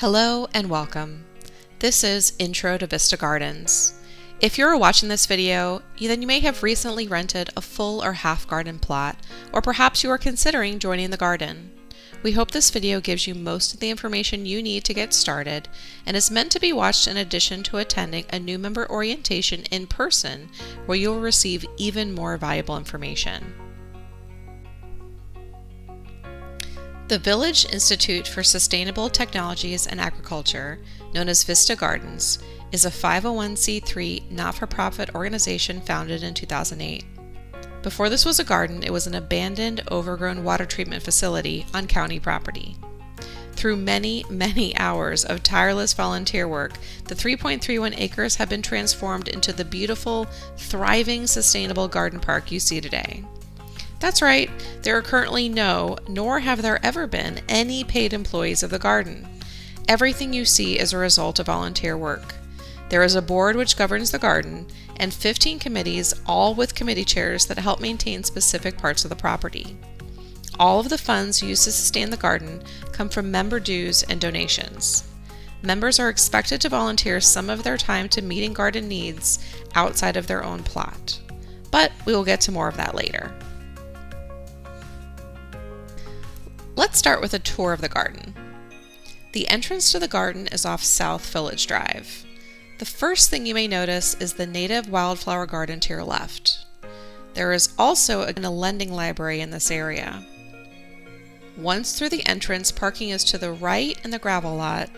Hello and welcome. This is Intro to VISTA Gardens. If you're watching this video, then you may have recently rented a full or half garden plot, or perhaps you are considering joining the garden. We hope this video gives you most of the information you need to get started and is meant to be watched in addition to attending a new member orientation in person where you'll receive even more valuable information. The Village Institute for Sustainable Technologies and Agriculture, known as VISTA Gardens, is a 501c3 not-for-profit organization founded in 2008. Before this was a garden, it was an abandoned, overgrown water treatment facility on county property. Through many hours of tireless volunteer work, the 3.31 acres have been transformed into the beautiful, thriving, sustainable garden park you see today. That's right, there are currently nor have there ever been, any paid employees of the garden. Everything you see is a result of volunteer work. There is a board which governs the garden, and 15 committees, all with committee chairs that help maintain specific parts of the property. All of the funds used to sustain the garden come from member dues and donations. Members are expected to volunteer some of their time to meeting garden needs outside of their own plot. But we will get to more of that later. Let's start with a tour of the garden. The entrance to the garden is off South Village Drive. The first thing you may notice is the native wildflower garden to your left. There is also a lending library in this area. Once through the entrance, parking is to the right in the gravel lot,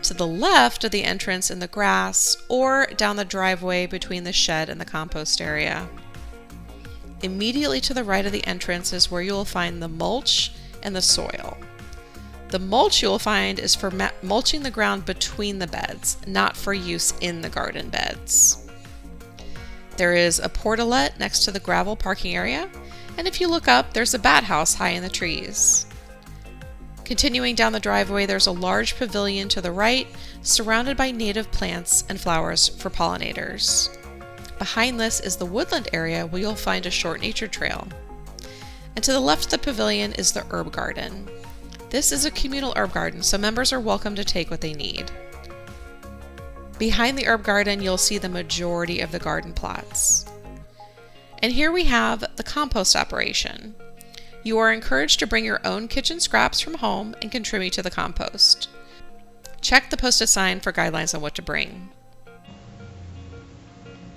to the left of the entrance in the grass, or down the driveway between the shed and the compost area. Immediately to the right of the entrance is where you will find the mulch and the soil. The mulch you will find is for mulching the ground between the beds, not for use in the garden beds. There is a portalet next to the gravel parking area, and if you look up, there's a bat house high in the trees. Continuing down the driveway, there's a large pavilion to the right, surrounded by native plants and flowers for pollinators. Behind this is the woodland area where you'll find a short nature trail. And to the left of the pavilion is the herb garden. This is a communal herb garden, so members are welcome to take what they need. Behind the herb garden, you'll see the majority of the garden plots. And here we have the compost operation. You are encouraged to bring your own kitchen scraps from home and contribute to the compost. Check the posted sign for guidelines on what to bring.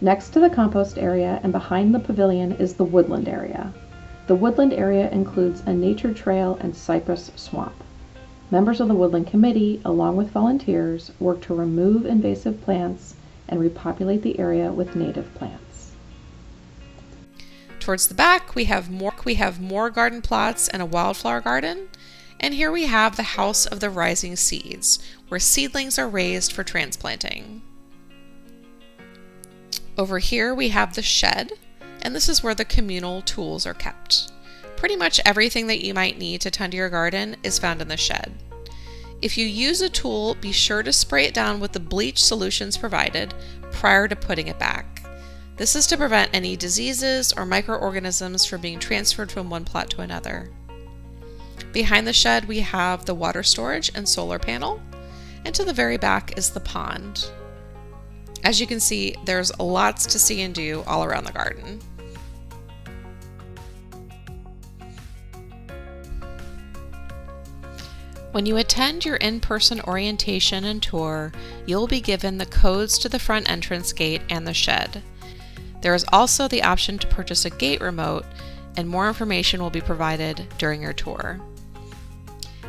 Next to the compost area and behind the pavilion is the woodland area. The woodland area includes a nature trail and cypress swamp. Members of the Woodland Committee, along with volunteers, work to remove invasive plants and repopulate the area with native plants. Towards the back, we have more garden plots and a wildflower garden. And here we have the House of the Rising Seeds, where seedlings are raised for transplanting. Over here, we have the shed. And this is where the communal tools are kept. Pretty much everything that you might need to tend to your garden is found in the shed. If you use a tool, be sure to spray it down with the bleach solutions provided prior to putting it back. This is to prevent any diseases or microorganisms from being transferred from one plot to another. Behind the shed, we have the water storage and solar panel, and to the very back is the pond. As you can see, there's lots to see and do all around the garden. When you attend your in-person orientation and tour, you'll be given the codes to the front entrance gate and the shed. There is also the option to purchase a gate remote, and more information will be provided during your tour.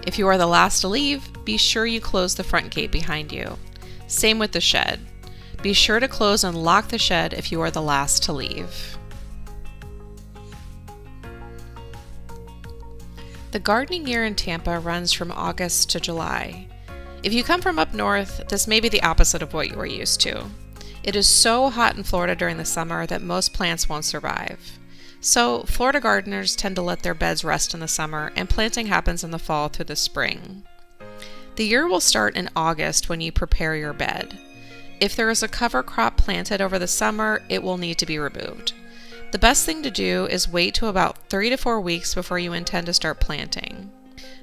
If you are the last to leave, be sure you close the front gate behind you. Same with the shed. Be sure to close and lock the shed if you are the last to leave. The gardening year in Tampa runs from August to July. If you come from up north, this may be the opposite of what you are used to. It is so hot in Florida during the summer that most plants won't survive. So, Florida gardeners tend to let their beds rest in the summer, and planting happens in the fall through the spring. The year will start in August when you prepare your bed. If there is a cover crop planted over the summer, it will need to be removed. The best thing to do is wait till about 3 to 4 weeks before you intend to start planting.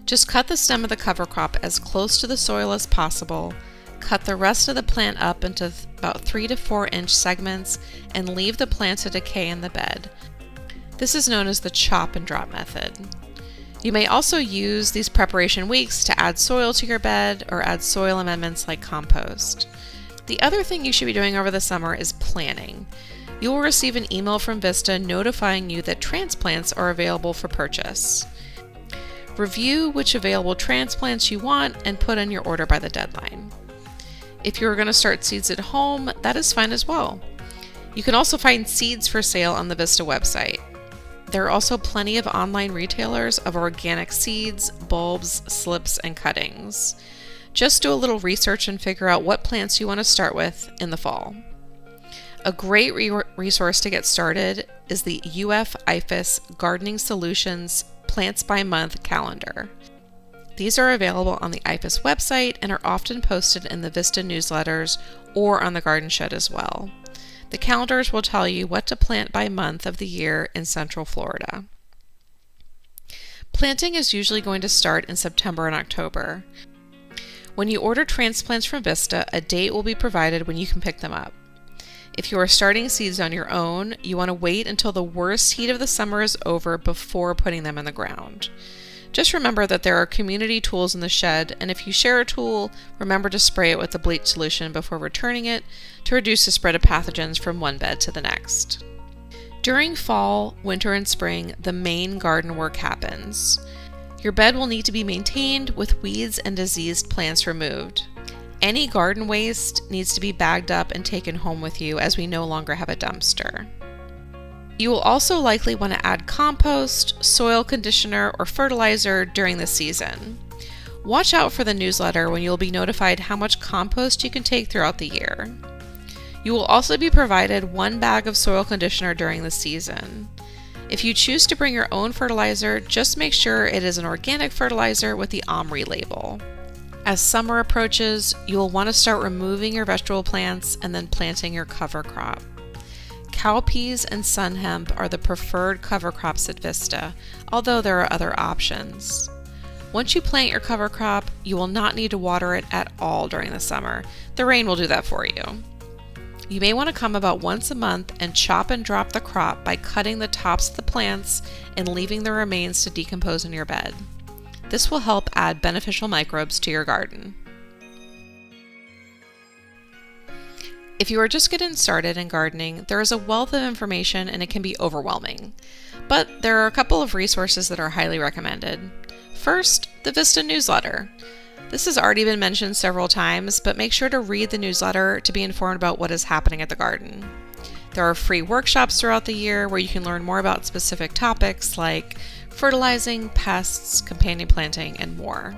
Just cut the stem of the cover crop as close to the soil as possible, cut the rest of the plant up into about 3 to 4 inch segments, and leave the plant to decay in the bed. This is known as the chop and drop method. You may also use these preparation weeks to add soil to your bed or add soil amendments like compost. The other thing you should be doing over the summer is planting. You will receive an email from VISTA notifying you that transplants are available for purchase. Review which available transplants you want and put in your order by the deadline. If you are going to start seeds at home, that is fine as well. You can also find seeds for sale on the VISTA website. There are also plenty of online retailers of organic seeds, bulbs, slips, and cuttings. Just do a little research and figure out what plants you want to start with in the fall. A great resource to get started is the UF-IFAS Gardening Solutions Plants by Month calendar. These are available on the IFAS website and are often posted in the VISTA newsletters or on the Garden Shed as well. The calendars will tell you what to plant by month of the year in Central Florida. Planting is usually going to start in September and October. When you order transplants from VISTA, a date will be provided when you can pick them up. If you are starting seeds on your own, you want to wait until the worst heat of the summer is over before putting them in the ground. Just remember that there are community tools in the shed, and if you share a tool, remember to spray it with the bleach solution before returning it to reduce the spread of pathogens from one bed to the next. During fall, winter, and spring, the main garden work happens. Your bed will need to be maintained with weeds and diseased plants removed. Any garden waste needs to be bagged up and taken home with you, as we no longer have a dumpster. You will also likely want to add compost, soil conditioner, or fertilizer during the season. Watch out for the newsletter when you'll be notified how much compost you can take throughout the year. You will also be provided 1 bag of soil conditioner during the season. If you choose to bring your own fertilizer, just make sure it is an organic fertilizer with the OMRI label. As summer approaches, you will want to start removing your vegetable plants and then planting your cover crop. Cowpeas and sun hemp are the preferred cover crops at VISTA, although there are other options. Once you plant your cover crop, you will not need to water it at all during the summer. The rain will do that for you. You may want to come about once a month and chop and drop the crop by cutting the tops of the plants and leaving the remains to decompose in your bed. This will help add beneficial microbes to your garden. If you are just getting started in gardening, there is a wealth of information and it can be overwhelming. But there are a couple of resources that are highly recommended. First, the VISTA newsletter. This has already been mentioned several times, but make sure to read the newsletter to be informed about what is happening at the garden. There are free workshops throughout the year where you can learn more about specific topics like fertilizing, pests, companion planting, and more.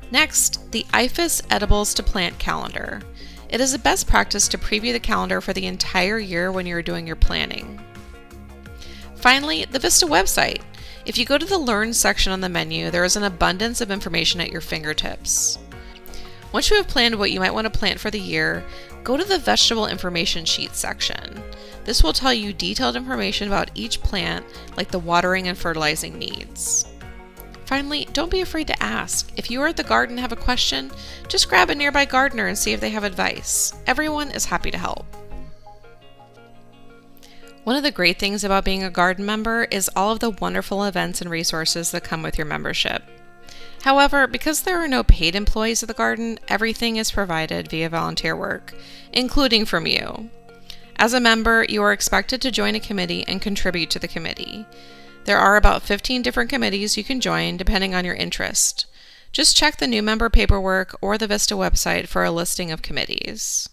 Next, the IFAS Edibles to Plant calendar. It is a best practice to preview the calendar for the entire year when you are doing your planning. Finally, the VISTA website. If you go to the Learn section on the menu, there is an abundance of information at your fingertips. Once you have planned what you might want to plant for the year, go to the Vegetable Information Sheet section. This will tell you detailed information about each plant, like the watering and fertilizing needs. Finally, don't be afraid to ask. If you are at the garden and have a question, just grab a nearby gardener and see if they have advice. Everyone is happy to help. One of the great things about being a garden member is all of the wonderful events and resources that come with your membership. However, because there are no paid employees at the garden, everything is provided via volunteer work, including from you. As a member, you are expected to join a committee and contribute to the committee. There are about 15 different committees you can join depending on your interest. Just check the new member paperwork or the VISTA website for a listing of committees.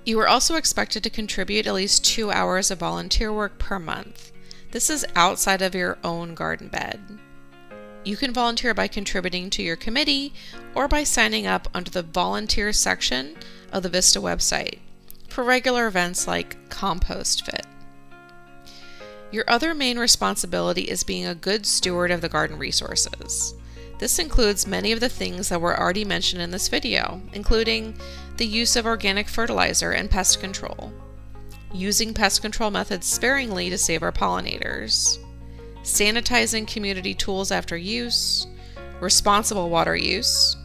You are also expected to contribute at least 2 hours of volunteer work per month. This is outside of your own garden bed. You can volunteer by contributing to your committee or by signing up under the volunteer section of the VISTA website for regular events like Compost Fit. Your other main responsibility is being a good steward of the garden resources. This includes many of the things that were already mentioned in this video, including the use of organic fertilizer and pest control, using pest control methods sparingly to save our pollinators, sanitizing community tools after use, responsible water use,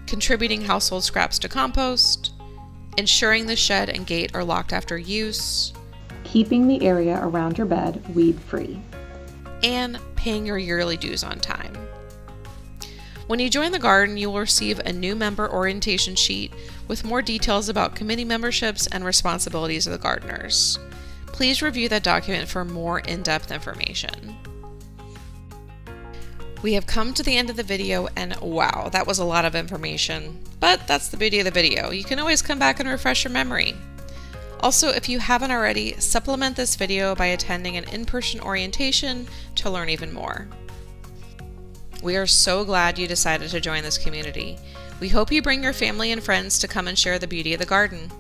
contributing household scraps to compost, ensuring the shed and gate are locked after use, keeping the area around your bed weed-free, and paying your yearly dues on time. When you join the garden, you will receive a new member orientation sheet with more details about committee memberships and responsibilities of the gardeners. Please review that document for more in-depth information. We have come to the end of the video, and wow, that was a lot of information. But that's the beauty of the video. You can always come back and refresh your memory. Also, if you haven't already, supplement this video by attending an in-person orientation to learn even more. We are so glad you decided to join this community. We hope you bring your family and friends to come and share the beauty of the garden.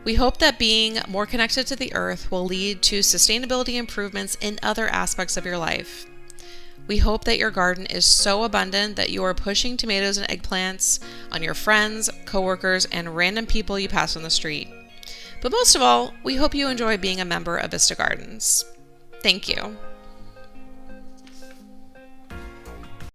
We hope that being more connected to the earth will lead to sustainability improvements in other aspects of your life. We hope that your garden is so abundant that you are pushing tomatoes and eggplants on your friends, coworkers, and random people you pass on the street. But most of all, we hope you enjoy being a member of VISTA Gardens. Thank you.